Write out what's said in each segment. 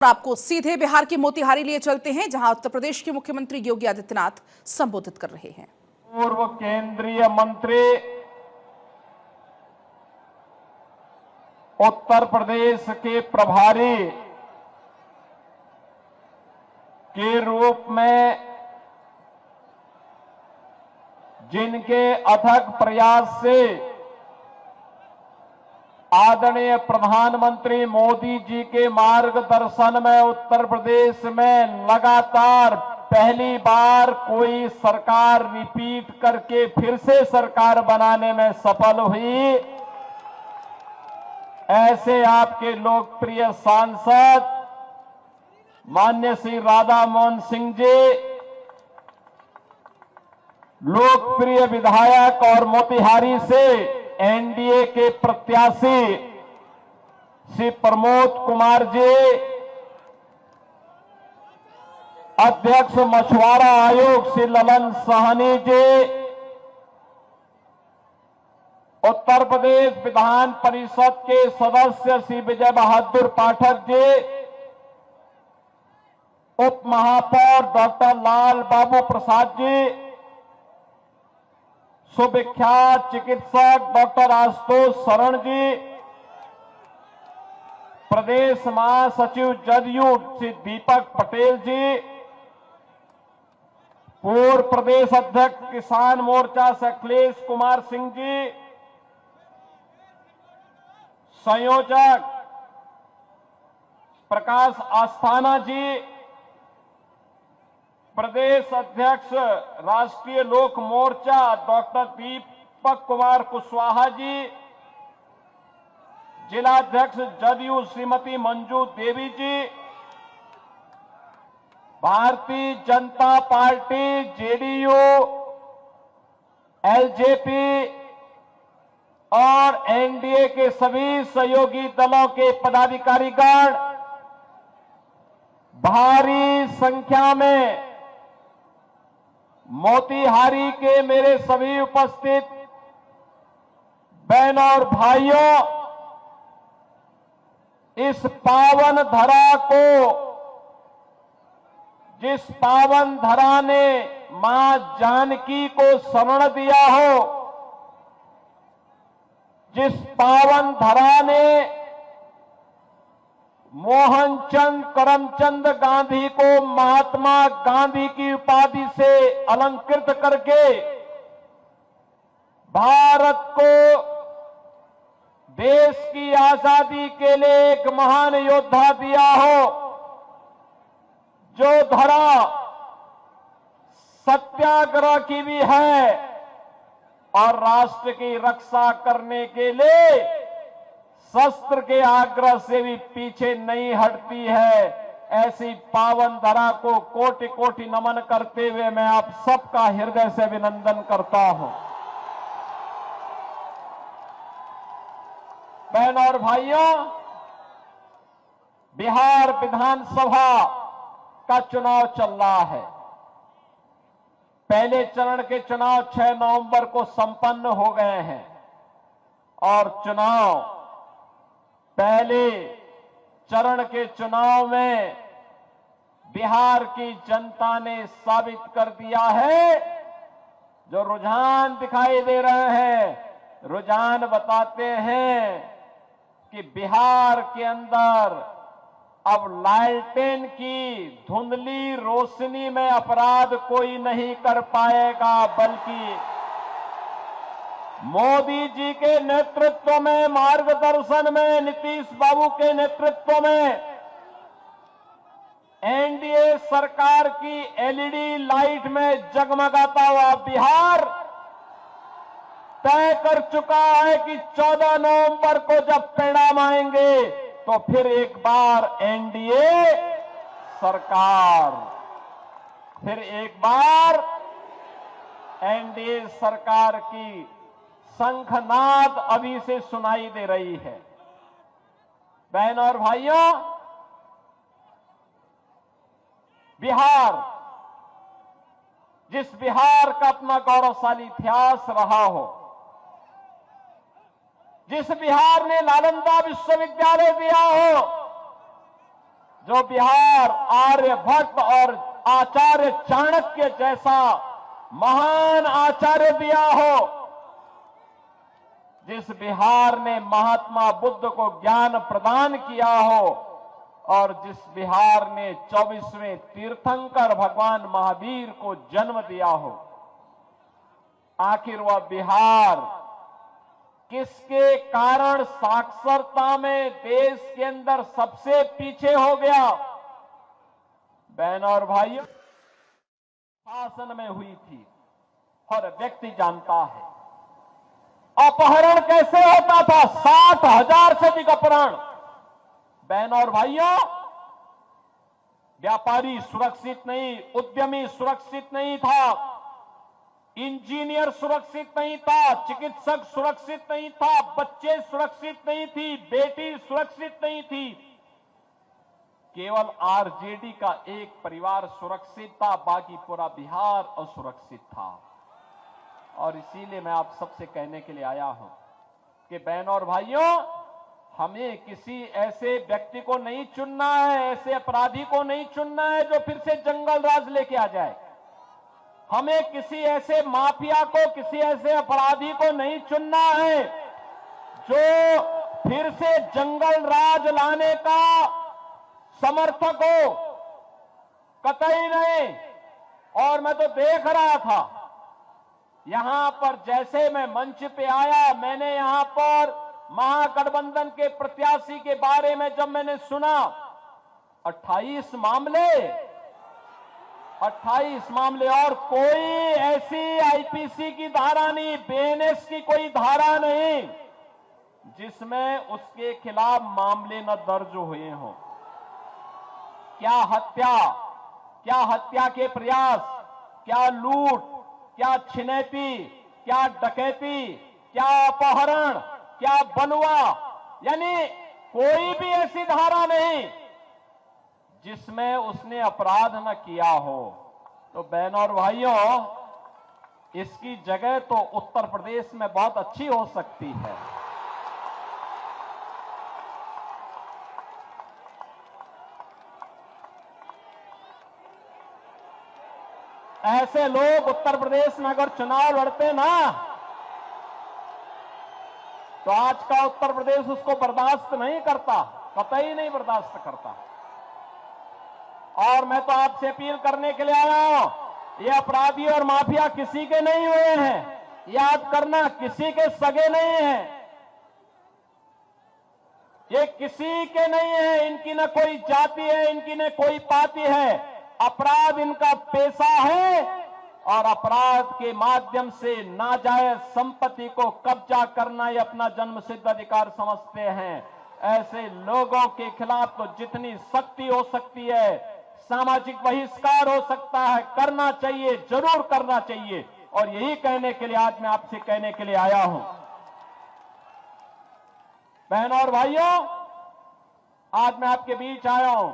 आपको सीधे बिहार के मोतिहारी लिए चलते हैं, जहां उत्तर प्रदेश के मुख्यमंत्री योगी आदित्यनाथ संबोधित कर रहे हैं। पूर्व केंद्रीय मंत्री उत्तर प्रदेश के प्रभारी के रूप में जिनके अथक प्रयास से आदरणीय प्रधानमंत्री मोदी जी के मार्गदर्शन में उत्तर प्रदेश में लगातार पहली बार कोई सरकार रिपीट करके फिर से सरकार बनाने में सफल हुई, ऐसे आपके लोकप्रिय सांसद माननीय श्री राधा मोहन सिंह जी, लोकप्रिय विधायक और मोतिहारी से एनडीए के प्रत्याशी श्री प्रमोद कुमार जी, अध्यक्ष मछुआरा आयोग श्री ललन साहनी जी, उत्तर प्रदेश विधान परिषद के सदस्य श्री विजय बहादुर पाठक जी, उप महापौर डॉक्टर लाल बाबू प्रसाद जी, सुविख्यात चिकित्सक डॉक्टर आशुतोष शरण जी, प्रदेश महासचिव जदयू श्री दीपक पटेल जी, पूर्व प्रदेश अध्यक्ष किसान मोर्चा से अखिलेश कुमार सिंह जी, संयोजक प्रकाश आस्थाना जी, प्रदेश अध्यक्ष राष्ट्रीय लोक मोर्चा डॉक्टर दीपक कुमार कुशवाहा जी, जिलाध्यक्ष जदयू श्रीमती मंजू देवी जी, Bharatiya Janata party JDU LJP और एनडीए के सभी सहयोगी दलों के पदाधिकारीगण भारी संख्या में मोतिहारी के मेरे सभी उपस्थित बहनों और भाइयों, इस पावन धरा को, जिस पावन धरा ने मां जानकी को शरण दिया हो, जिस पावन धरा ने मोहनचंद करमचंद गांधी को महात्मा गांधी की उपाधि से अलंकृत करके भारत को देश की आजादी के लिए एक महान योद्धा दिया हो, जो धरा सत्याग्रह की भी है और राष्ट्र की रक्षा करने के लिए शस्त्र के आग्रह से भी पीछे नहीं हटती है, ऐसी पावन धरा को कोटि कोटि नमन करते हुए मैं आप सबका हृदय से अभिनंदन करता हूं। बहनों और भाइयों, बिहार विधानसभा का चुनाव चल रहा है। पहले चरण के चुनाव 6 नवंबर को संपन्न हो गए हैं और पहले चरण के चुनाव में बिहार की जनता ने साबित कर दिया है, जो रुझान दिखाई दे रहे हैं, रुझान बताते हैं कि बिहार के अंदर अब लालटेन की धुंधली रोशनी में अपराध कोई नहीं कर पाएगा, बल्कि मोदी जी के नेतृत्व में, मार्गदर्शन में, नीतीश बाबू के नेतृत्व में एनडीए सरकार की एलईडी लाइट में जगमगाता हुआ बिहार तय कर चुका है कि 14 नवंबर को जब परिणाम आएंगे तो फिर एक बार एनडीए सरकार, फिर एक बार एनडीए सरकार की शंखनाद अभी से सुनाई दे रही है। बहनों और भाइयों, बिहार, जिस बिहार का अपना गौरवशाली इतिहास रहा हो, जिस बिहार ने नालंदा विश्वविद्यालय दिया हो, जो बिहार आर्यभट्ट और आचार्य चाणक्य जैसा महान आचार्य दिया हो, जिस बिहार ने महात्मा बुद्ध को ज्ञान प्रदान किया हो और जिस बिहार ने 24वें तीर्थंकर भगवान महावीर को जन्म दिया हो, आखिर वह बिहार किसके कारण साक्षरता में देश के अंदर सबसे पीछे हो गया? बहनों और भाइयों, शासन में हुई थी, हर व्यक्ति जानता है। अपहरण कैसे होता था? 60,000 से अधिक अपहरण। बहनों और भाइयों, व्यापारी सुरक्षित नहीं, उद्यमी सुरक्षित नहीं था, इंजीनियर सुरक्षित नहीं था, चिकित्सक सुरक्षित नहीं था, बच्चे सुरक्षित नहीं थी, बेटी सुरक्षित नहीं थी। केवल आरजेडी का एक परिवार सुरक्षित था, बाकी पूरा बिहार असुरक्षित था। और इसीलिए मैं आप सबसे कहने के लिए आया हूं कि बहनों और भाइयों, हमें किसी ऐसे व्यक्ति को नहीं चुनना है, ऐसे अपराधी को नहीं चुनना है जो फिर से जंगल राज लेके आ जाए। हमें किसी ऐसे माफिया को, किसी ऐसे अपराधी को नहीं चुनना है जो फिर से जंगल राज लाने का समर्थक हो, कतई नहीं। और मैं तो देख रहा था यहां पर, जैसे मैं मंच पे आया, मैंने यहां पर महागठबंधन के प्रत्याशी के बारे में जब मैंने सुना, 28 मामले और कोई ऐसी आईपीसी की धारा नहीं, बीएनएस की कोई धारा नहीं जिसमें उसके खिलाफ मामले न दर्ज हुए हों। क्या हत्या के प्रयास, क्या लूट, क्या छिनैती, क्या डकैती, क्या अपहरण, क्या बलवा, यानी कोई भी ऐसी धारा नहीं जिसमें उसने अपराध न किया हो। तो बहनों और भाइयों, इसकी जगह तो उत्तर प्रदेश में बहुत अच्छी हो सकती है। ऐसे लोग उत्तर प्रदेश में अगर चुनाव लड़ते ना, तो आज का उत्तर प्रदेश उसको बर्दाश्त नहीं करता, कतई नहीं बर्दाश्त करता। और मैं तो आपसे अपील करने के लिए आया हूं, ये अपराधी और माफिया किसी के नहीं हुए हैं, याद करना, किसी के सगे नहीं हैं, ये किसी के नहीं है, इनकी न कोई जाति है, इनकी न कोई पाति है। अपराध इनका पेशा है और अपराध के माध्यम से नाजायज संपत्ति को कब्जा करना ये अपना जन्मसिद्ध अधिकार समझते हैं। ऐसे लोगों के खिलाफ तो जितनी सख्ती हो सकती है, सामाजिक बहिष्कार हो सकता है, करना चाहिए, जरूर करना चाहिए। और यही कहने के लिए आज मैं आपसे कहने के लिए आया हूं। बहनों और भाइयों, आज मैं आपके बीच आया हूं।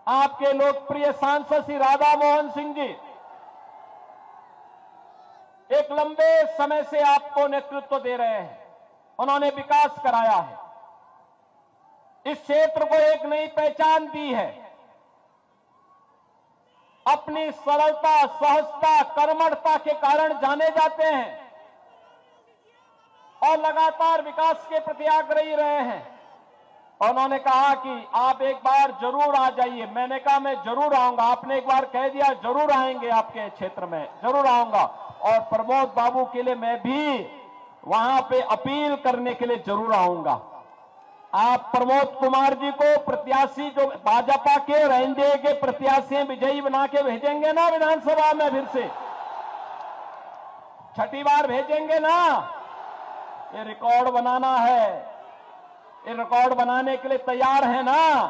आपके लोकप्रिय सांसद श्री राधा मोहन सिंह जी एक लंबे समय से आपको नेतृत्व दे रहे हैं, उन्होंने विकास कराया है, इस क्षेत्र को एक नई पहचान दी है। अपनी सरलता, सहजता, कर्मठता के कारण जाने जाते हैं और लगातार विकास के प्रति आग्रही रहे हैं। उन्होंने कहा कि आप एक बार जरूर आ जाइए। मैंने कहा मैं जरूर आऊंगा। आपने एक बार कह दिया जरूर आएंगे, आपके क्षेत्र में जरूर आऊंगा। और प्रमोद बाबू के लिए मैं भी वहां पे अपील करने के लिए जरूर आऊंगा। आप प्रमोद कुमार जी को प्रत्याशी, जो भाजपा के एनडीए के प्रत्याशी विजयी बना के भेजेंगे ना विधानसभा में, फिर से छठी बार भेजेंगे ना। ये रिकॉर्ड बनाना है, ये रिकॉर्ड बनाने के लिए तैयार है ना?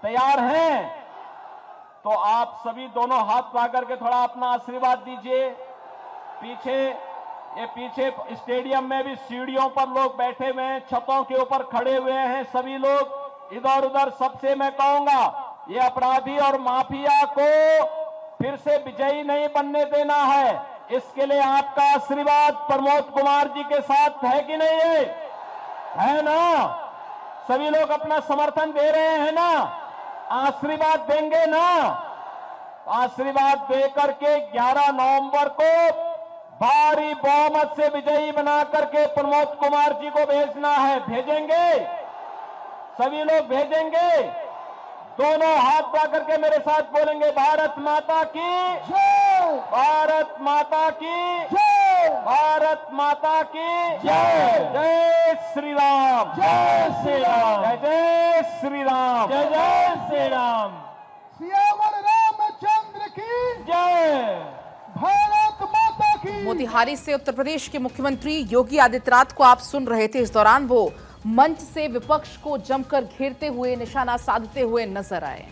तैयार हैं? तो आप सभी दोनों हाथ पा करके थोड़ा अपना आशीर्वाद दीजिए। पीछे स्टेडियम में भी सीढ़ियों पर लोग बैठे हुए हैं, छतों के ऊपर खड़े हुए हैं सभी लोग। इधर उधर सबसे मैं कहूंगा, ये अपराधी और माफिया को फिर से विजयी नहीं बनने देना है। इसके लिए आपका आशीर्वाद प्रमोद कुमार जी के साथ है कि नहीं है ना? सभी लोग अपना समर्थन दे रहे हैं ना, आशीर्वाद देंगे ना। आशीर्वाद देकर के 11 नवंबर को भारी बहुमत से विजयी बना करके प्रमोद कुमार जी को भेजना है। भेजेंगे, सभी लोग भेजेंगे। दोनों हाथ बढ़ा करके मेरे साथ बोलेंगे, भारत माता की जय, भारत माता की जय, भारत माता की जय। जय श्री राम, जय श्री राम, जय जय श्री राम, जय जय श्री राम। सियावर रामचंद्र की जय। भारत माता की। मोतिहारी से उत्तर प्रदेश के मुख्यमंत्री योगी आदित्यनाथ को आप सुन रहे थे। इस दौरान वो मंच से विपक्ष को जमकर घेरते हुए, निशाना साधते हुए नजर आए।